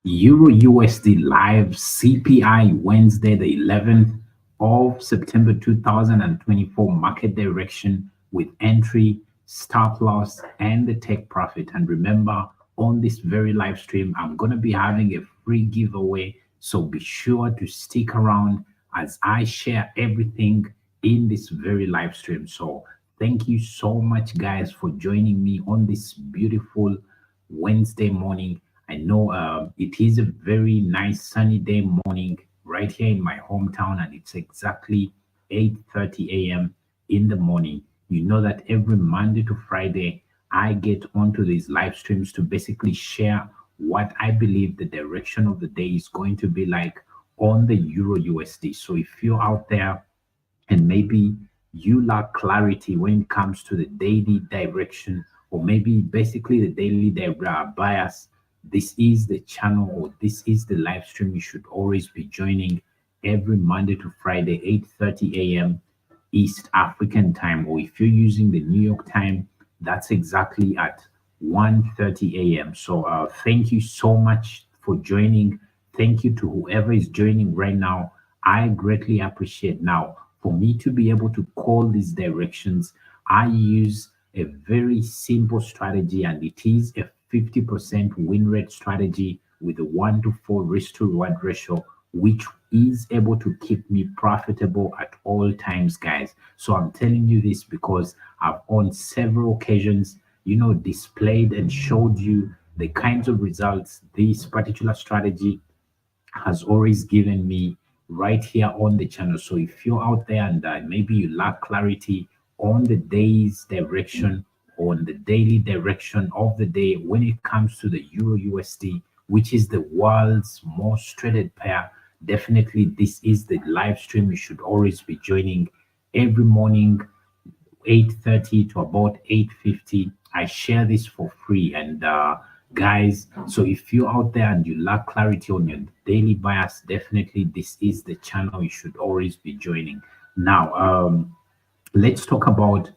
Euro USD live CPI Wednesday, the 11th of September 2024 market direction with entry, stop loss, and the take profit. And remember, on this very live stream, I'm going to be having a free giveaway. So be sure to stick around as I share everything in this very live stream. So thank you so much, guys, for joining me on this beautiful Wednesday morning. I know it is a very nice sunny day morning right here in my hometown, and it's exactly 8:30 a.m. in the morning. You know that every Monday to Friday, I get onto these live streams to basically share what I believe the direction of the day is going to be like on the Euro USD. So if you're out there and maybe you lack clarity when it comes to the daily direction, or maybe basically the daily bias, this is the channel, or this is the live stream you should always be joining every Monday to Friday, 8:30 a.m. East African time. Or if you're using the New York time, that's exactly at 1:30 a.m. So thank you so much for joining. Thank you to whoever is joining right now. I greatly appreciate. Now, for me to be able to call these directions, I use a very simple strategy, and it is a 50% win rate strategy with a 1 to 4 risk to reward ratio, which is able to keep me profitable at all times, guys. So I'm telling you this because I've on several occasions, displayed and showed you the kinds of results this particular strategy has always given me right here on the channel. So if you're out there and maybe you lack clarity on the day's direction, on the daily direction of the day when it comes to the Euro USD, which is the world's most traded pair, definitely this is the live stream you should always be joining every morning, 8:30 to about 8:50. I share this for free. And guys, so if you're out there and you lack clarity on your daily bias, definitely this is the channel you should always be joining. Now, let's talk about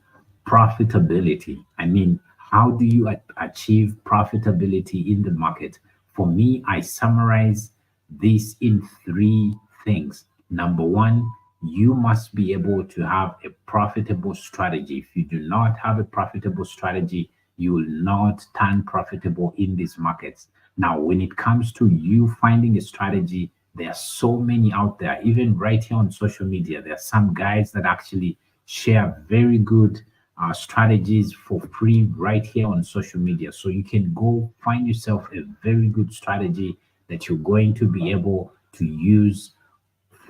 profitability. I mean, how do you achieve profitability in the market? For me, I summarize this in three things. Number one, you must be able to have a profitable strategy. If you do not have a profitable strategy, you will not turn profitable in these markets. Now, when it comes to you finding a strategy, there are so many out there, even right here on social media. There are some guys that actually share very good strategies for free right here on social media. So you can go find yourself a very good strategy that you're going to be able to use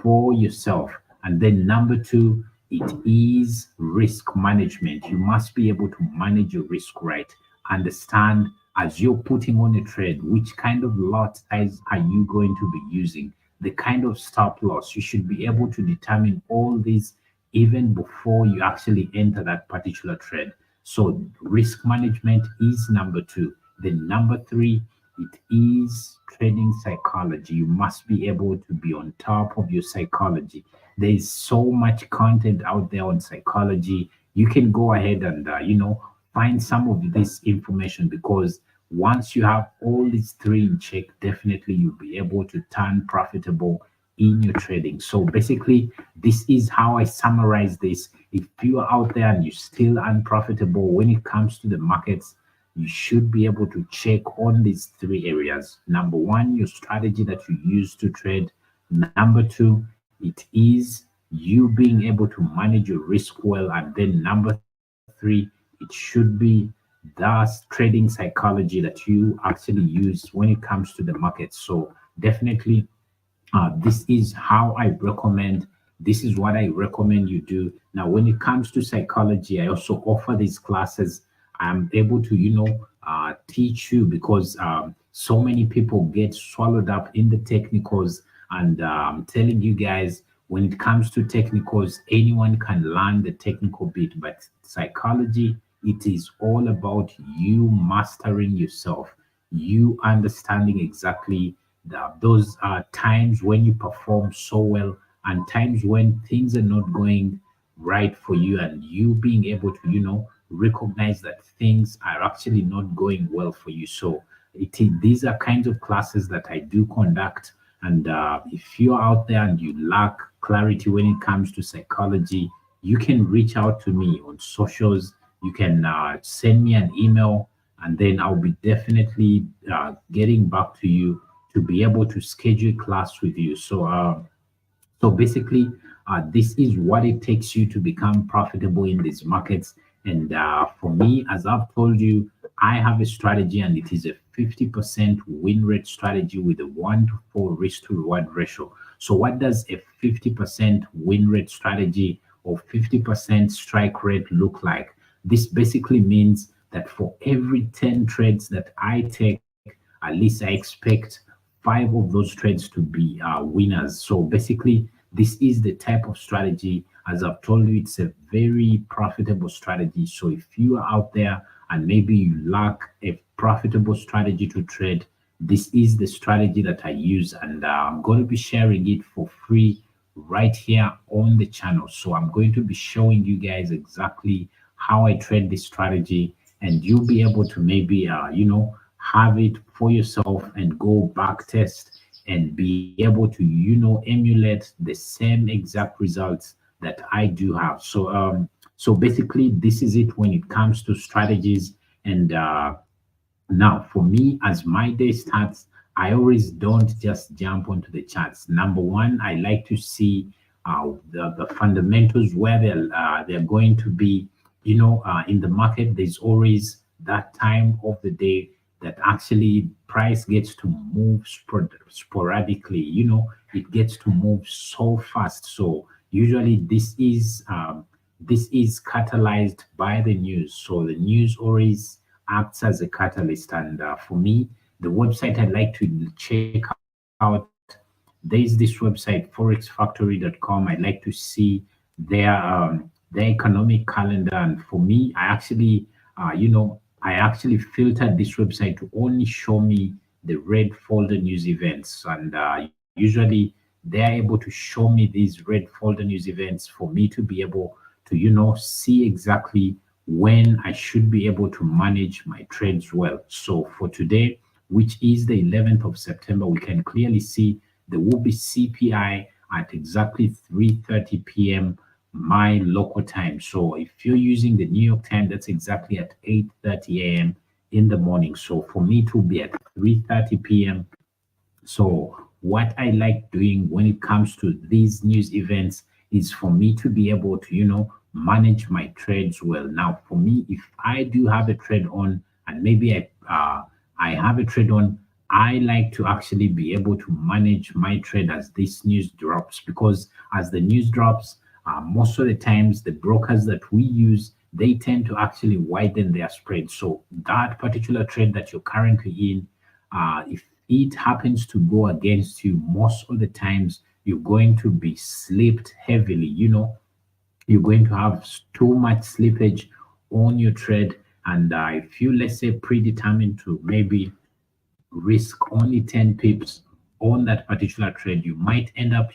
for yourself. And then number two, it is risk management. You must be able to manage your risk right. Understand as you're putting on a trade, which kind of lot size are you going to be using? The kind of stop loss. You should be able to determine all these even before you actually enter that particular trade. So risk management is number two. Then number three, it is trading psychology. You must be able to be on top of your psychology. There is so much content out there on psychology. You can go ahead and find some of this information, because once you have all these three in check, definitely you'll be able to turn profitable in your trading. So basically, this is how I summarize this. If you are out there and you're still unprofitable when it comes to the markets, you should be able to check on these three areas. Number one, your strategy that you use to trade. Number two, it is you being able to manage your risk well. And then number three, it should be the trading psychology that you actually use when it comes to the market. So definitely, this is how I recommend. This is what I recommend you do. Now, when it comes to psychology, I also offer these classes. I'm able to, teach you, because so many people get swallowed up in the technicals. And I'm telling you guys, when it comes to technicals, anyone can learn the technical bit, but psychology, it is all about you mastering yourself, you understanding exactly those are times when you perform so well, and times when things are not going right for you, and you being able to recognize that things are actually not going well for you. So these are kinds of classes that I do conduct. And if you're out there and you lack clarity when it comes to psychology, you can reach out to me on socials. You can send me an email, and then I'll be definitely getting back to you to be able to schedule class with you. So basically, this is what it takes you to become profitable in these markets. And for me, as I've told you, I have a strategy, and it is a 50% win rate strategy with a 1 to 4 risk to reward ratio. So what does a 50% win rate strategy or 50% strike rate look like? This basically means that for every 10 trades that I take, at least I expect 5 of those trades to be winners. So basically, this is the type of strategy. As I've told you, it's a very profitable strategy. So if you are out there and maybe you lack a profitable strategy to trade, this is the strategy that I use, and I'm going to be sharing it for free right here on the channel. So I'm going to be showing you guys exactly how I trade this strategy, and you'll be able to maybe have it for yourself and go back test and be able to emulate the same exact results that I do have. So basically, this is it when it comes to strategies. And now, for me, as my day starts, I always don't just jump onto the charts. Number one, I like to see the fundamentals where they're going to be. In the market, there's always that time of the day that actually price gets to move sporadically. It gets to move so fast. So usually this is catalyzed by the news. So the news always acts as a catalyst. And for me, the website I like to check out, there's this website, forexfactory.com. I like to see their economic calendar. And for me, I actually filtered this website to only show me the red folder news events. And usually they're able to show me these red folder news events for me to be able to, see exactly when I should be able to manage my trades well. So for today, which is the 11th of September, we can clearly see there will be CPI at exactly 3:30 p.m. my local time. So if you're using the New York time, that's exactly at 8:30 a.m. in the morning. So for me, it will be at 3:30 p.m. So what I like doing when it comes to these news events is for me to be able to, manage my trades well. Now, for me, if I do have a trade on, and maybe I have a trade on, I like to actually be able to manage my trade as this news drops, because as the news drops, most of the times the brokers that we use, they tend to actually widen their spread. So that particular trade that you're currently in, if it happens to go against you, most of the times you're going to be slipped heavily. You're going to have too much slippage on your trade. And if you, let's say, predetermined to maybe risk only 10 pips on that particular trade, you might end up,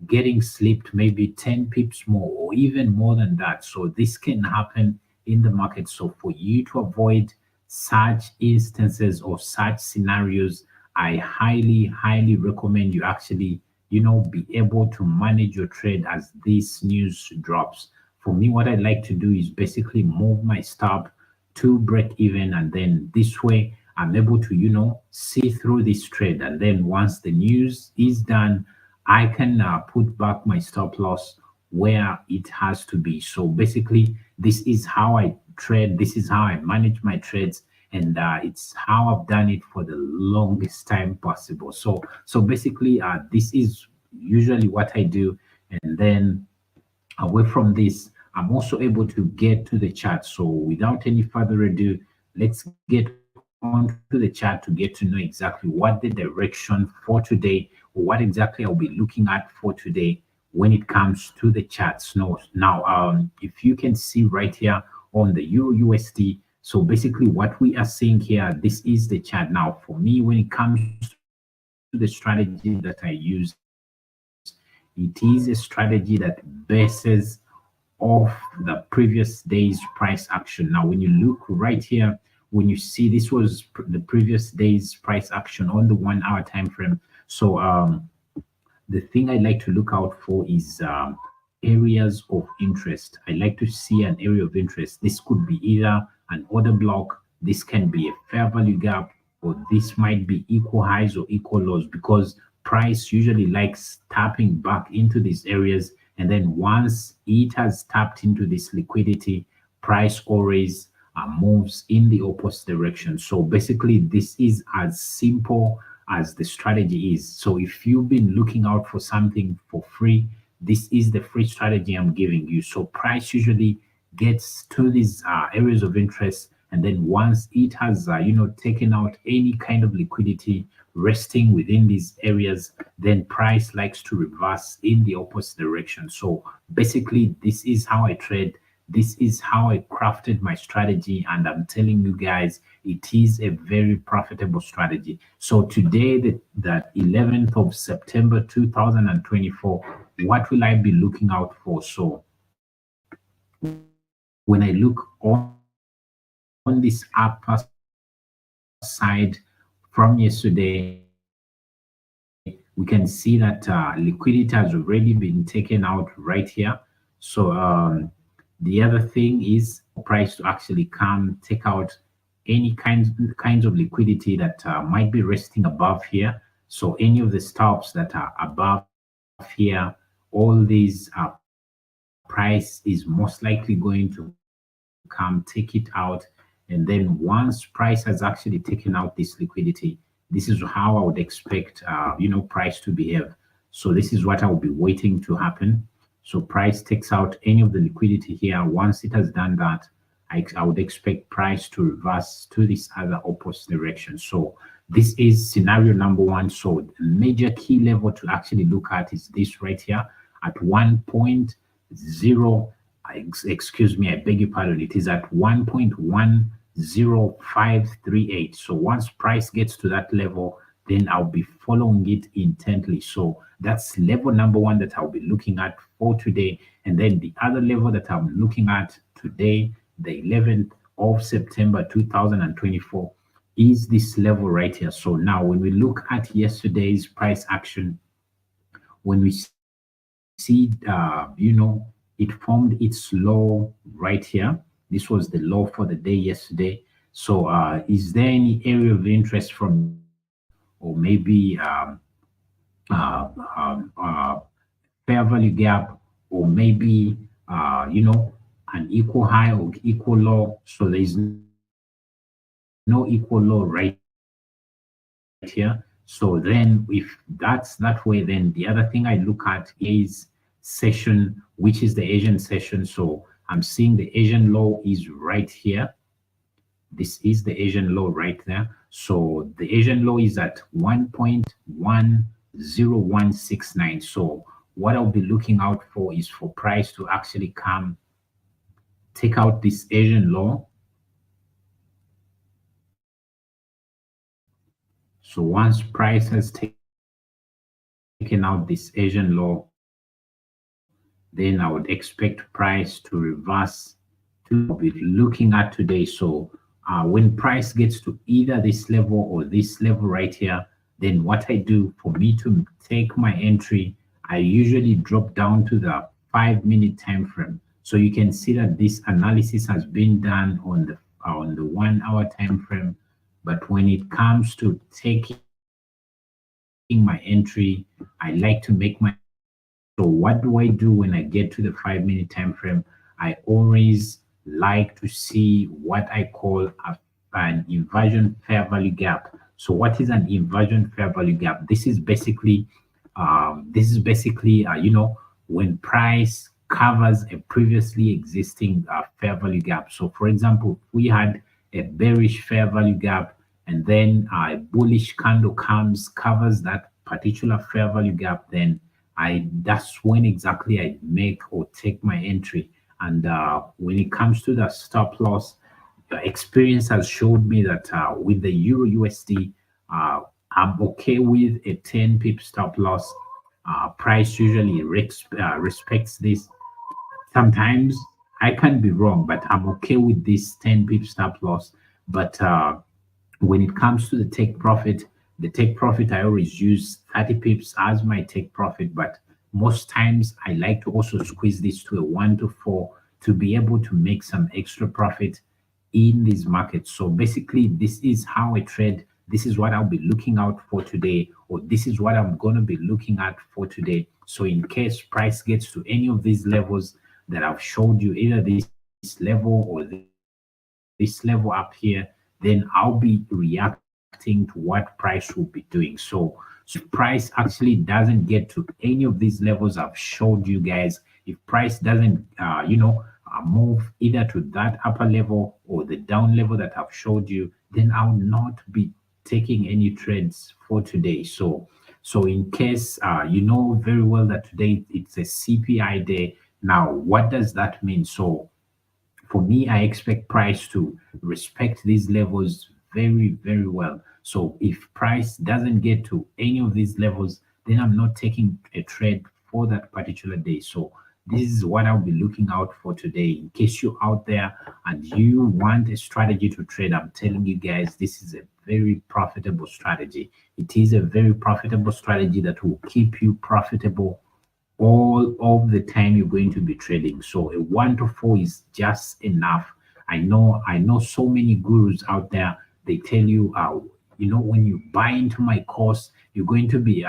getting slipped maybe 10 pips more or even more than that. So this can happen in the market. So for you to avoid such instances or such scenarios, I highly recommend you actually, be able to manage your trade as this news drops. For me, what I like to do is basically move my stop to break even, and then this way I'm able to, see through this trade. And then once the news is done, I can put back my stop loss where it has to be. So basically, this is how I trade. This is how I manage my trades, and it's how I've done it for the longest time possible. So basically, this is usually what I do, and then away from this, I'm also able to get to the chart. So without any further ado, let's get onto the chart to get to know exactly what the direction for today, or what exactly I'll be looking at for today when it comes to the charts. Now, if you can see right here on the EURUSD, so basically what we are seeing here, this is the chart. Now, for me, when it comes to the strategy that I use, it is a strategy that bases off the previous day's price action. Now, when you look right here when you see this was the previous day's price action on the 1 hour time frame. So the thing I like to look out for is areas of interest. I like to see an area of interest. This could be either an order block, this can be a fair value gap, or this might be equal highs or equal lows, because price usually likes tapping back into these areas. And then once it has tapped into this liquidity, price always moves in the opposite direction. So basically, this is as simple as the strategy is. So if you've been looking out for something for free, this is the free strategy I'm giving you. So price usually gets to these areas of interest, and then once it has taken out any kind of liquidity resting within these areas, then price likes to reverse in the opposite direction. So basically, this is how I trade. This is how I crafted my strategy, and I'm telling you guys, it is a very profitable strategy. So today, the 11th of September 2024, what will I be looking out for? So when I look on this upper side from yesterday, we can see that liquidity has already been taken out right here. So the other thing is price to actually come take out any kinds of liquidity that might be resting above here. So any of the stops that are above here, all these price is most likely going to come take it out. And then once price has actually taken out this liquidity, this is how I would expect price to behave. So this is what I will be waiting to happen. So price takes out any of the liquidity here. Once it has done that, I would expect price to reverse to this other opposite direction. So this is scenario number one. So the major key level to actually look at is this right here at 1.0. Excuse me, I beg your pardon. It is at 1.10538. So once price gets to that level, then I'll be following it intently. So that's level number one that I'll be looking at for today. And then the other level that I'm looking at today, the 11th of September 2024, is this level right here. So now when we look at yesterday's price action, when we see, it formed its low right here. This was the low for the day yesterday. So is there any area of interest from, or maybe fair value gap, or maybe an equal high or equal low? So there is no equal low right here. So then if that's that way, then the other thing I look at is session, which is the Asian session. So I'm seeing the Asian low is right here. This is the Asian low right there. So the Asian low is at 1.10169. So what I'll be looking out for is for price to actually come take out this Asian low. So once price has taken out this Asian low, then I would expect price to reverse to be looking at today. So when price gets to either this level or this level right here, then what I do for me to take my entry, I usually drop down to the 5-minute time frame. So you can see that this analysis has been done on the 1 hour time frame. But when it comes to taking my entry, I like to make my. So what do I do when I get to the 5-minute time frame? I always like to see what I call an inversion fair value gap. So what is an inversion fair value gap? This is basically when price covers a previously existing fair value gap. So for example, if we had a bearish fair value gap, and then a bullish candle comes, covers that particular fair value gap, then that's when exactly I make or take my entry. And when it comes to the stop loss, the experience has showed me that with the Euro USD, I'm okay with a 10 pip stop loss. Price usually respects this. Sometimes I can be wrong, but I'm okay with this 10 pip stop loss. But when it comes to the take profit, I always use 30 pips as my take profit. But most times, I like to also squeeze this to a 1 to 4 to be able to make some extra profit in these markets. So basically, this is how I trade. This is what I'll be looking out for today, or this is what I'm going to be looking at for today. So in case price gets to any of these levels that I've showed you, either this level or this level up here, then I'll be reacting to what price will be doing. So if price actually doesn't get to any of these levels I've showed you guys, if price doesn't, move either to that upper level or the down level that I've showed you, then I'll not be taking any trades for today. So in case you know very well that today it's a CPI day. Now, what does that mean? So for me, I expect price to respect these levels very, very well. So if price doesn't get to any of these levels, then I'm not taking a trade for that particular day. So this is what I'll be looking out for today. In case you're out there and you want a strategy to trade, I'm telling you guys, this is a very profitable strategy. It is a very profitable strategy that will keep you profitable all of the time you're going to be trading. So a 1 to 4 is just enough. I know so many gurus out there, they tell you when you buy into my course, you're going to be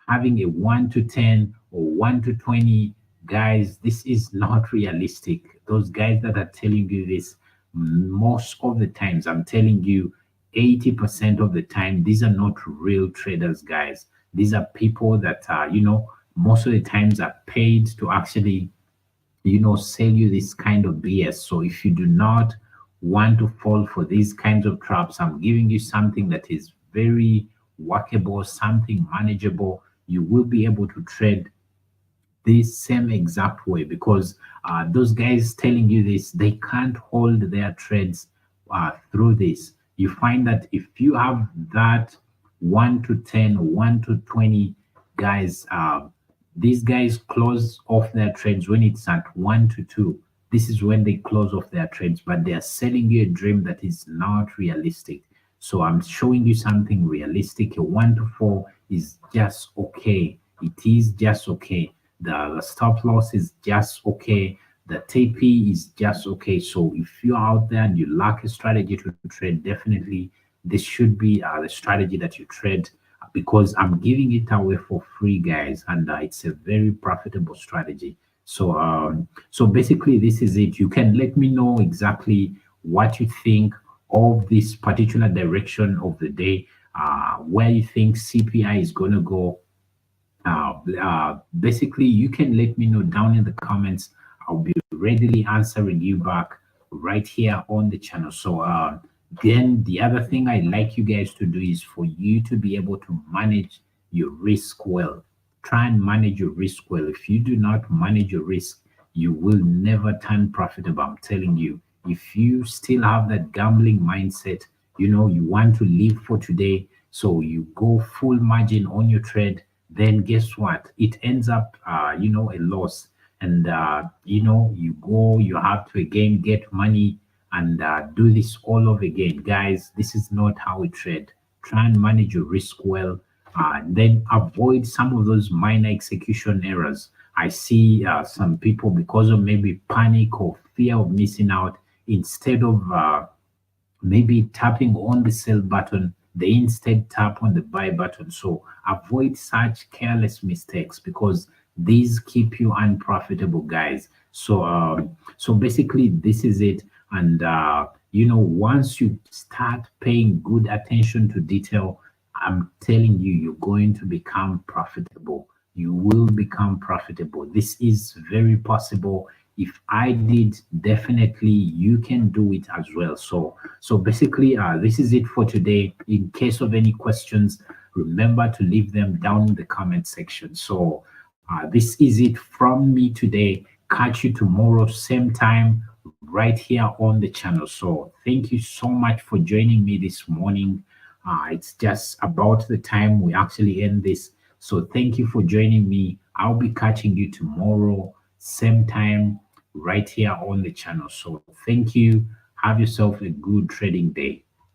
having a 1 to 10 or 1 to 20. Guys, this is not realistic. Those guys that are telling you this, most of the times, I'm telling you, 80% of the time, these are not real traders, guys. These are people that most of the times are paid to actually sell you this kind of BS. So if you do not want to fall for these kinds of traps, I'm giving you something that is very workable, something manageable. You will be able to trade this same exact way, because those guys telling you this, they can't hold their trades through this. You find that if you have that 1 to 10 or 1 to 20 guys, these guys close off their trades when it's at 1 to 2. This is when they close off their trades, but they are selling you a dream that is not realistic. So I'm showing you something realistic. A 1 to 4 is just okay. It is just okay. The stop loss is just okay. The TP is just okay. So if you're out there and you lack a strategy to trade, definitely this should be the strategy that you trade, because I'm giving it away for free, guys, and it's a very profitable strategy. So basically, this is it. You can let me know exactly what you think of this particular direction of the day, where you think CPI is going to go. Basically, you can let me know down in the comments. I'll be readily answering you back right here on the channel. So then the other thing I like you guys to do is for you to be able to manage your risk well. Try and manage your risk well. If you do not manage your risk, you will never turn profitable. I'm telling you. If you still have that gambling mindset, you want to live for today, so you go full margin on your trade, then guess what? It ends up, a loss. And, you have to again get money and do this all over again. Guys, this is not how we trade. Try and manage your risk well. Then avoid some of those minor execution errors. I see some people, because of maybe panic or fear of missing out, instead of maybe tapping on the sell button, they instead tap on the buy button. So avoid such careless mistakes, because these keep you unprofitable, guys. So basically, this is it. And once you start paying good attention to detail, I'm telling you, you're going to become profitable. You will become profitable. This is very possible. If I did, definitely you can do it as well. So basically, this is it for today. In case of any questions, remember to leave them down in the comment section. So this is it from me today. Catch you tomorrow, same time, right here on the channel. So thank you so much for joining me this morning. It's just about the time we actually end this. So thank you for joining me. I'll be catching you tomorrow, same time, right here on the channel. So thank you. Have yourself a good trading day.